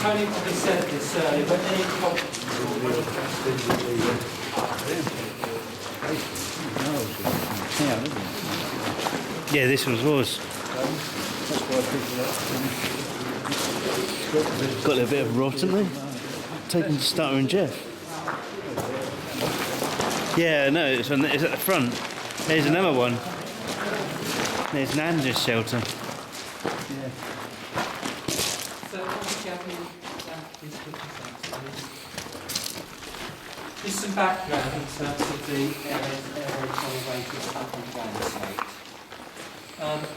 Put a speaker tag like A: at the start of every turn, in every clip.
A: Tony probably said this earlier, but any
B: Yeah, this one was. Got a little bit of rot, haven't they? Taken to Starter and Jeff. Yeah, no, it's at the front. There's another one. There's Nanda's shelter.
A: So, just some background in terms of the area tolerated up in Ramsgate.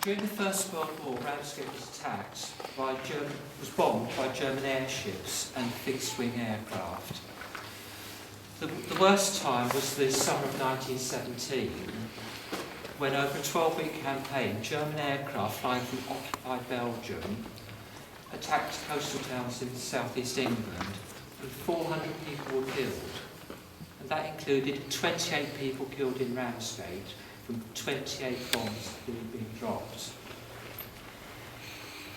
A: During the First World War, Ramsgate was bombed by German airships and fixed-wing aircraft. The worst time was the summer of 1917, when over a 12-week campaign, German aircraft flying from occupied Belgium attacked coastal towns in southeast England, and 400 people were killed. And that included 28 people killed in Ramsgate from 28 bombs that had been dropped.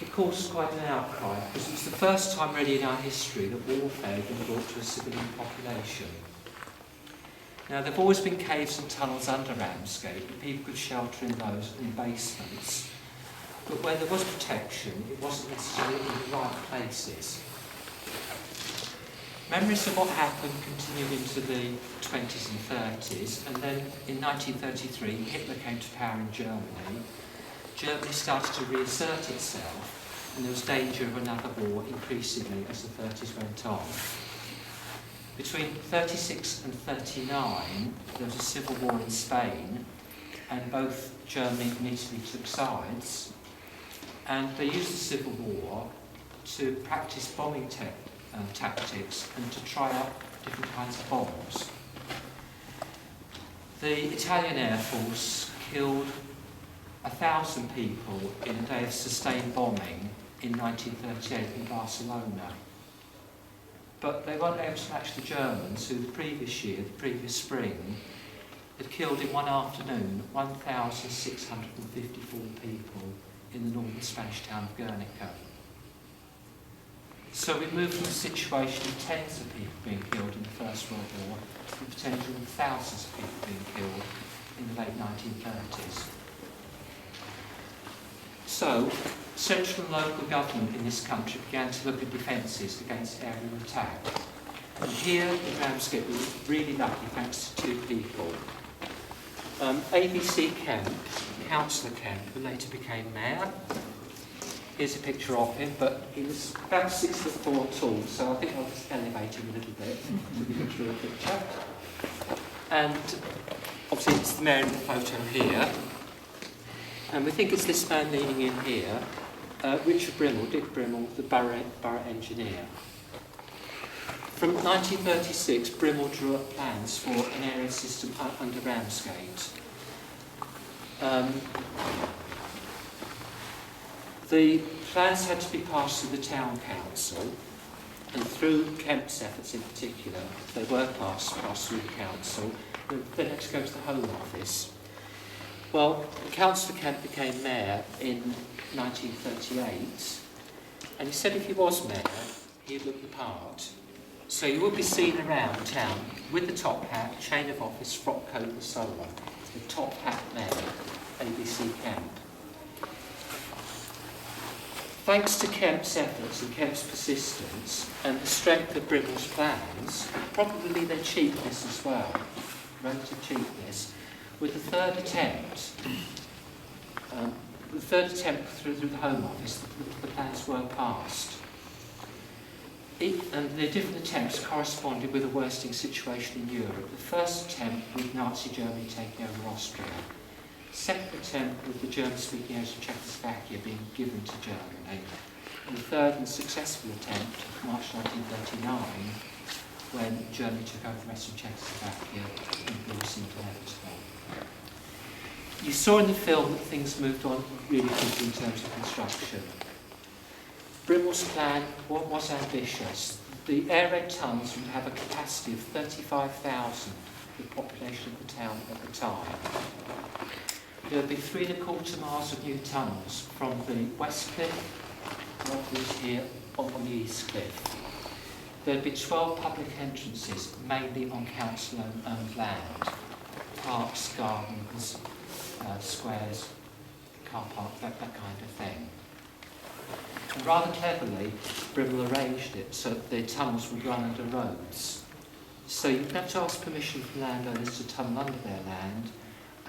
A: It caused quite an outcry, because it was the first time really in our history that warfare had been brought to a civilian population. Now, there have always been caves and tunnels under Ramsgate, and people could shelter in those in basements. But where there was protection, it wasn't necessarily in the right places. Memories of what happened continued into the 20s and 30s, and then in 1933, Hitler came to power in Germany. Germany started to reassert itself, and there was danger of another war increasingly as the 30s went on. Between 36 and 39, there was a civil war in Spain, and both Germany and Italy took sides, and they used the civil war to practice bombing tactics and to try out different kinds of bombs. The Italian Air Force killed 1,000 people in a day of sustained bombing in 1938 in Barcelona. But they weren't able to match the Germans, who the previous spring, had killed in one afternoon 1,654 people in the northern Spanish town of Guernica. So we moved from a situation of tens of people being killed in the First World War to the potential of thousands of people being killed in the late 1930s. So, central and local government in this country began to look at defences against aerial attack. And here in Ramsgate we were really lucky thanks to two people. ABC Kemp, Councillor Kemp, who later became mayor. Here's a picture of him, but he was about 6'4" tall, so I think I'll just elevate him a little bit to be a truer picture. And obviously it's the mayor in the photo here. And we think it's this man leaning in here, Dick Brimmel, the borough engineer. From 1936, Brimmel drew up plans for an area system under Ramsgate. The plans had to be passed through the town council, and through Kemp's efforts in particular, they were passed through the council. They had to go to the Home Office. Well, Councillor Kemp became mayor in 1938, and he said if he was mayor, he'd look the part. So you would be seen around town with the top hat, chain of office, frock coat and so on. The top hat mayor, ABC Kemp. Thanks to Kemp's efforts and Kemp's persistence and the strength of Brimmel's plans, probably their cheapness as well, relative cheapness, with the third attempt through the Home Office, the plans were passed. And the different attempts corresponded with a worsening situation in Europe. The first attempt with Nazi Germany taking over Austria. Second attempt with the German-speaking areas of Czechoslovakia being given to Germany. And the third and successful attempt, March 1939, when Germany took over the rest of Czechoslovakia and war seemed inevitable. You saw in the film that things moved on really quickly in terms of construction. Brimmel's plan was ambitious. The air raid tunnels would have a capacity of 35,000, the population of the town at the time. There would be 3¼ miles of new tunnels from the West Cliff, here, on the East Cliff. There'd be 12 public entrances, mainly on council-owned land. Parks, gardens, squares, car park, that kind of thing. And rather cleverly, Brimble arranged it so that the tunnels would run under roads. So you'd have to ask permission from landowners to tunnel under their land,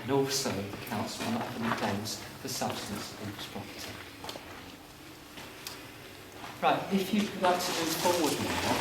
A: and also the council will not have any claims for substance on its property. Right, if you'd like to move forward now,